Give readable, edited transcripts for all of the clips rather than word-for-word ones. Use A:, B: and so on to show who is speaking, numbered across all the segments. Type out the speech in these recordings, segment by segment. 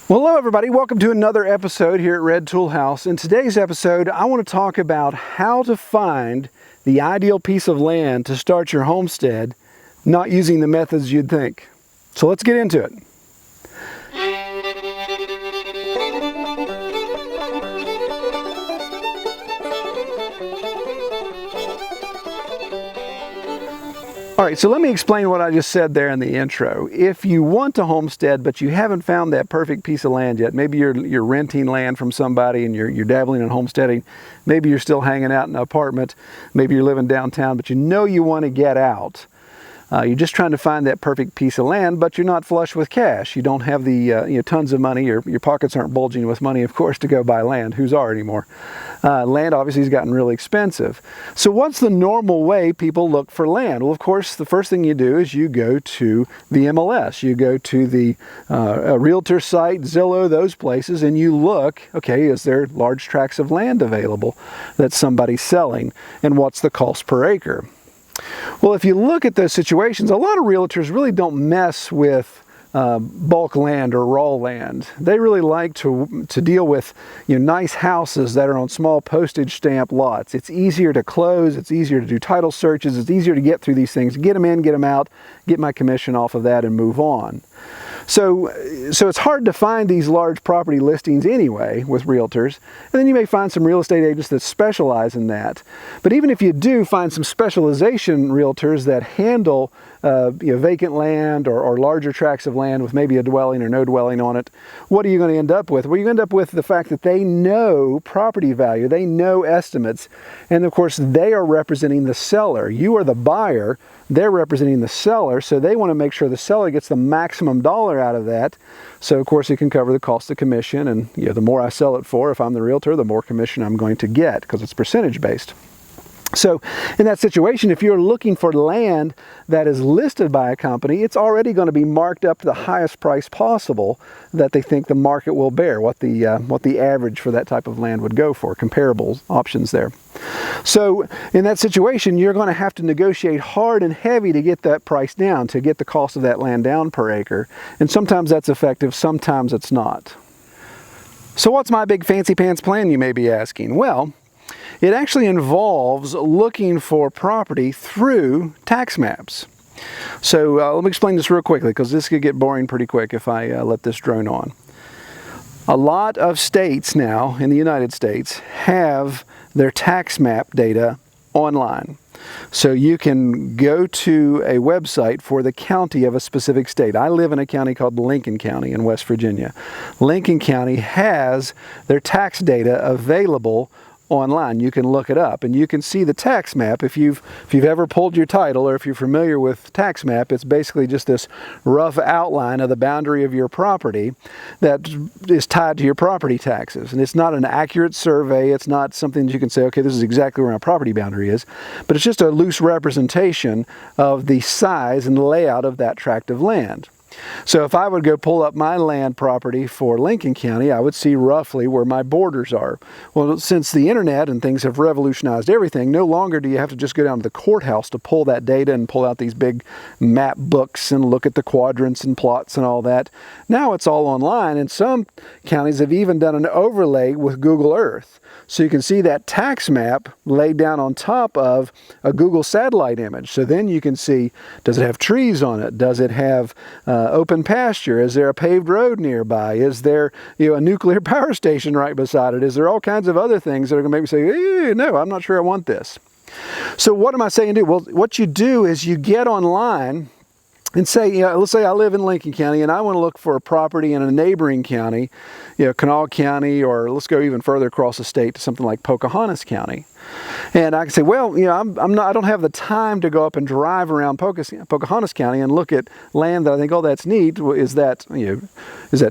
A: Well, hello everybody, welcome to another episode here at Red Tool House. In today's episode, I want to talk about how to find the ideal piece of land to start your homestead, not using the methods you'd think. So let's get into it. All right, so let me explain what I just said there in the intro. If you want to homestead, but you haven't found that perfect piece of land yet, maybe you're renting land from somebody and you're dabbling in homesteading, maybe you're still hanging out in an apartment, maybe you're living downtown, but you know you want to get out. You're just trying to find that perfect piece of land, but you're not flush with cash. You don't have the tons of money. Your pockets aren't bulging with money, of course, to go buy land. Whose are anymore? Land obviously has gotten really expensive. So what's the normal way people look for land? Well, of course, the first thing you do is you go to the MLS. You go to the realtor site, Zillow, those places, and you look, okay, is there large tracts of land available that somebody's selling, and what's the cost per acre? Well, if you look at those situations, a lot of realtors really don't mess with bulk land or raw land. They really like to deal with nice houses that are on small postage stamp lots. It's easier to close, it's easier to do title searches, it's easier to get through these things, get them in, get them out, get my commission off of that and move on. So it's hard to find these large property listings anyway with realtors, and then you may find some real estate agents that specialize in that. But even if you do find some specialization realtors that handle vacant land or larger tracts of land with maybe a dwelling or no dwelling on it, what are you going to end up with? Well, you end up with the fact that they know property value, they know estimates, and of course they are representing the seller. You are the buyer, they're representing the seller, so they want to make sure the seller gets the maximum dollar out of that. So of course it can cover the cost of commission, and the more I sell it for, if I'm the realtor, the more commission I'm going to get because it's percentage based. So in that situation, if you're looking for land that is listed by a company, it's already going to be marked up to the highest price possible that they think the market will bear, what the average for that type of land would go for, comparable options there. So in that situation, you're going to have to negotiate hard and heavy to get that price down, to get the cost of that land down per acre. And sometimes that's effective, sometimes it's not. So what's my big fancy pants plan, you may be asking? Well, it actually involves looking for property through tax maps. So let me explain this real quickly because this could get boring pretty quick if I let this drone on. A lot of states now in the United States have their tax map data online. So you can go to a website for the county of a specific state. I live in a county called Lincoln County in West Virginia. Lincoln County has their tax data available online. You can look it up and you can see the tax map. If you've ever pulled your title or if you're familiar with tax map, it's basically just this rough outline of the boundary of your property that is tied to your property taxes. And it's not an accurate survey. It's not something that you can say, okay, this is exactly where my property boundary is, but it's just a loose representation of the size and layout of that tract of land. So if I would go pull up my land property for Lincoln County, I would see roughly where my borders are. Well, since the internet and things have revolutionized everything, no longer do you have to just go down to the courthouse to pull that data and pull out these big map books and look at the quadrants and plots and all that. Now it's all online, and some counties have even done an overlay with Google Earth. So you can see that tax map laid down on top of a Google satellite image. So then you can see, does it have trees on it? Does it have open pasture? Is there a paved road nearby? Is there a nuclear power station right beside it? Is there all kinds of other things that are going to make me say, no, I'm not sure I want this. So what am I saying to do? Well, what you do is you get online and say, let's say I live in Lincoln County and I want to look for a property in a neighboring county, Kanawha County, or let's go even further across the state to something like Pocahontas County. And I can say, well, I don't have the time to go up and drive around Pocahontas County and look at land that I think, oh, that's neat. Is that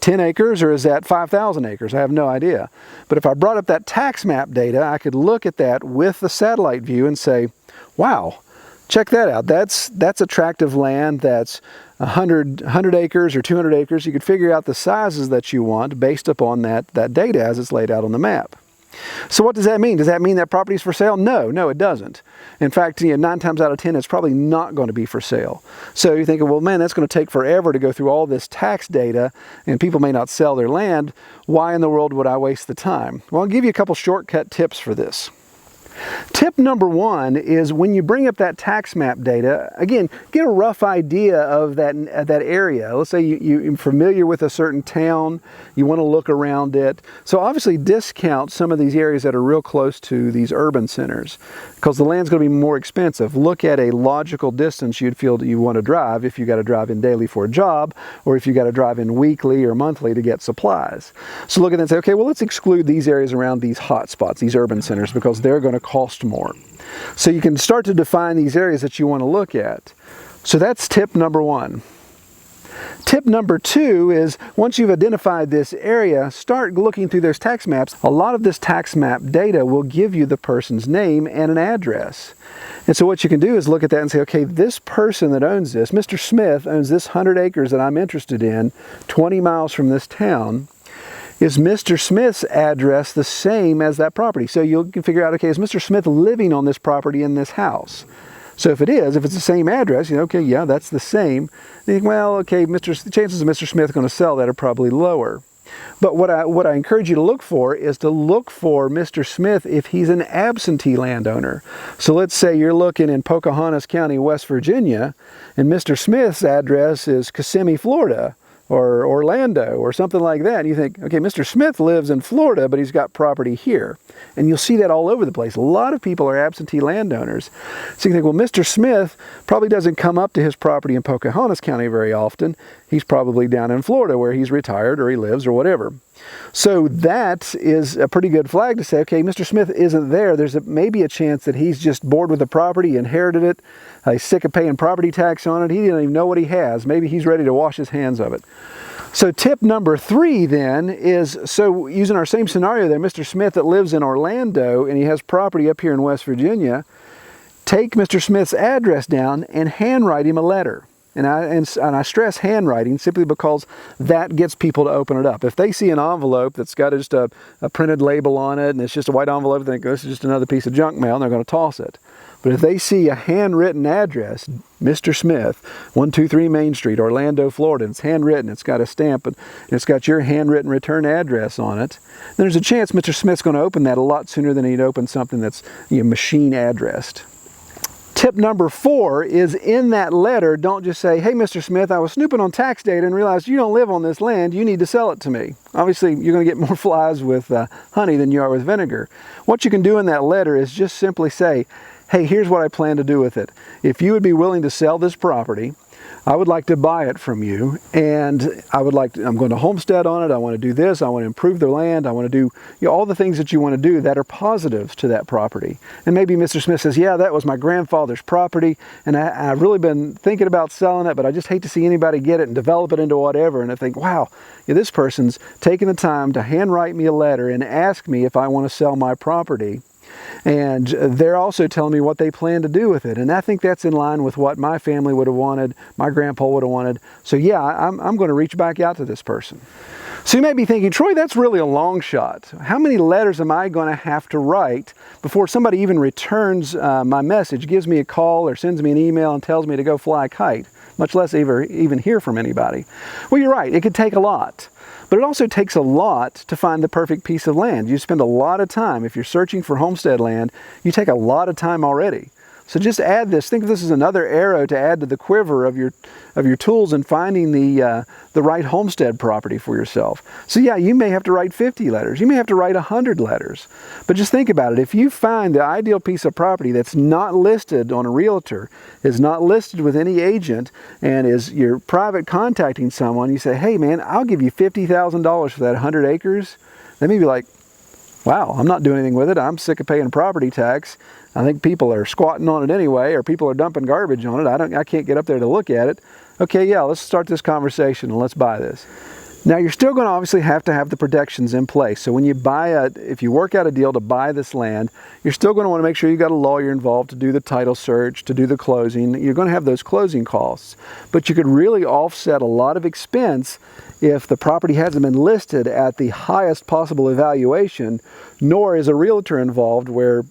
A: 10 acres or is that 5,000 acres? I have no idea. But if I brought up that tax map data, I could look at that with the satellite view and say, wow, check that out. That's a tract of land that's 100 acres or 200 acres. You could figure out the sizes that you want based upon that data as it's laid out on the map. So what does that mean? Does that mean that property is for sale? No, it doesn't. In fact, 9 times out of 10, it's probably not going to be for sale. So you're thinking, well, man, that's going to take forever to go through all this tax data, and people may not sell their land. Why in the world would I waste the time? Well, I'll give you a couple shortcut tips for this. Tip number 1 is when you bring up that tax map data, again, get a rough idea of that area. Let's say you're familiar with a certain town, you want to look around it. So obviously discount some of these areas that are real close to these urban centers because the land's going to be more expensive. Look at a logical distance you'd feel that you want to drive if you got to drive in daily for a job or if you got to drive in weekly or monthly to get supplies. So look at that and say, okay, well, let's exclude these areas around these hot spots, these urban centers, because they're going to cost more. So you can start to define these areas that you want to look at. So that's tip number 1. Tip number 2 is once you've identified this area, start looking through those tax maps. A lot of this tax map data will give you the person's name and an address. And so what you can do is look at that and say, okay, this person that owns this, Mr. Smith owns this 100 acres that I'm interested in, 20 miles from this town. Is Mr. Smith's address the same as that property? So you can figure out, okay, is Mr. Smith living on this property in this house? So if it is, if it's the same address, okay, yeah, that's the same. Then you think, well, okay, the chances of Mr. Smith going to sell that are probably lower. But what I encourage you to look for is to look for Mr. Smith if he's an absentee landowner. So let's say you're looking in Pocahontas County, West Virginia, and Mr. Smith's address is Kissimmee, Florida, or Orlando, or something like that. And you think, okay, Mr. Smith lives in Florida, but he's got property here. And you'll see that all over the place. A lot of people are absentee landowners. So you think, well, Mr. Smith probably doesn't come up to his property in Pocahontas County very often. He's probably down in Florida where he's retired or he lives or whatever. So that is a pretty good flag to say, okay, Mr. Smith isn't there. There's maybe a chance that he's just bored with the property, inherited it, he's sick of paying property tax on it. He didn't even know what he has. Maybe he's ready to wash his hands of it. So tip number 3 then is, so using our same scenario there, Mr. Smith that lives in Orlando and he has property up here in West Virginia, take Mr. Smith's address down and handwrite him a letter. And I stress handwriting simply because that gets people to open it up. If they see an envelope that's got just a printed label on it and it's just a white envelope, they think this is just another piece of junk mail and they're going to toss it. But if they see a handwritten address, Mr. Smith, 123 Main Street, Orlando, Florida, and it's handwritten, it's got a stamp, and it's got your handwritten return address on it, then there's a chance Mr. Smith's going to open that a lot sooner than he'd open something that's machine addressed. Tip number 4 is in that letter, don't just say, hey, Mr. Smith, I was snooping on tax data and realized you don't live on this land. You need to sell it to me. Obviously, you're going to get more flies with honey than you are with vinegar. What you can do in that letter is just simply say, hey, here's what I plan to do with it. If you would be willing to sell this property, I would like to buy it from you, and I'm going to homestead on it. I want to do this. I want to improve the land. I want to do all the things that you want to do that are positives to that property. And maybe Mr. Smith says, yeah, that was my grandfather's property, and I've really been thinking about selling it, but I just hate to see anybody get it and develop it into whatever. And I think, wow, this person's taking the time to handwrite me a letter and ask me if I want to sell my property. And they're also telling me what they plan to do with it. And I think that's in line with what my family would have wanted, my grandpa would have wanted. So yeah, I'm going to reach back out to this person. So you may be thinking, Troy, that's really a long shot. How many letters am I going to have to write before somebody even returns my message, gives me a call or sends me an email and tells me to go fly a kite, much less even hear from anybody? Well, you're right. It could take a lot. But it also takes a lot to find the perfect piece of land. You spend a lot of time. If you're searching for homestead land, you take a lot of time already. So just add this. Think of this as another arrow to add to the quiver of your tools in finding the right homestead property for yourself. So yeah, you may have to write 50 letters. You may have to write 100 letters. But just think about it. If you find the ideal piece of property that's not listed on a realtor, is not listed with any agent, and is you're private contacting someone, you say, hey man, I'll give you $50,000 for that 100 acres. They may be like, wow, I'm not doing anything with it. I'm sick of paying property tax. I think people are squatting on it anyway, or people are dumping garbage on it. I can't get up there to look at it. Okay, yeah, let's start this conversation and let's buy this. Now you're still going to obviously have to have the protections in place. So when you if you work out a deal to buy this land, you're still going to want to make sure you got a lawyer involved to do the title search, to do the closing. You're going to have those closing costs. But you could really offset a lot of expense if the property hasn't been listed at the highest possible evaluation, nor is a realtor involved where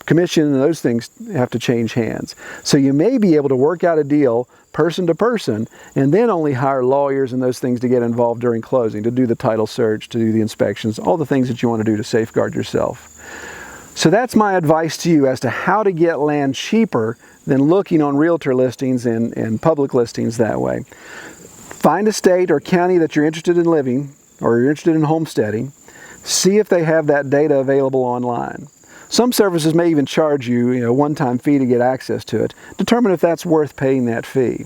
A: commission and those things have to change hands. So you may be able to work out a deal person to person, and then only hire lawyers and those things to get involved during closing, to do the title search, to do the inspections, all the things that you want to do to safeguard yourself. So that's my advice to you as to how to get land cheaper than looking on realtor listings and public listings that way. Find a state or county that you're interested in living, or you're interested in homesteading. See if they have that data available online. Some services may even charge you, a one-time fee to get access to it. Determine if that's worth paying that fee.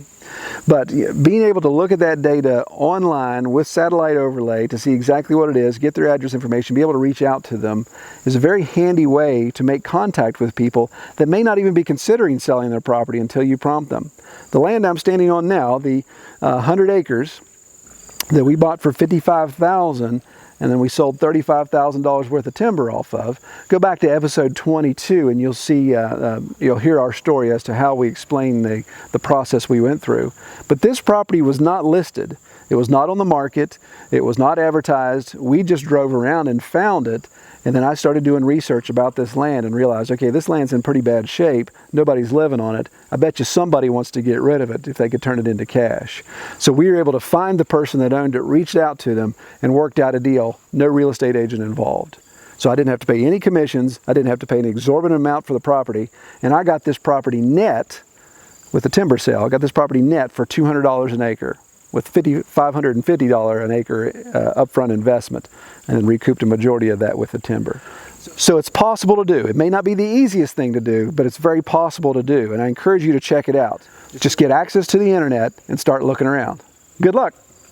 A: But being able to look at that data online with satellite overlay to see exactly what it is, get their address information, be able to reach out to them, is a very handy way to make contact with people that may not even be considering selling their property until you prompt them. The land I'm standing on now, the 100 acres that we bought for $55,000, and then we sold $35,000 worth of timber off of. Go back to episode 22 and you'll see, you'll hear our story as to how we explain the process we went through. But this property was not listed. It was not on the market. It was not advertised. We just drove around and found it. And then I started doing research about this land and realized, okay, this land's in pretty bad shape. Nobody's living on it. I bet you somebody wants to get rid of it if they could turn it into cash. So we were able to find the person that owned it, reached out to them, and worked out a deal. No real estate agent involved. So I didn't have to pay any commissions. I didn't have to pay an exorbitant amount for the property. And I got this property net with the timber sale. I got this property net for $200 an acre, with $550 an acre upfront investment, and then recouped a majority of that with the timber. So it's possible to do. It may not be the easiest thing to do, but it's very possible to do, and I encourage you to check it out. Just get access to the internet and start looking around. Good luck.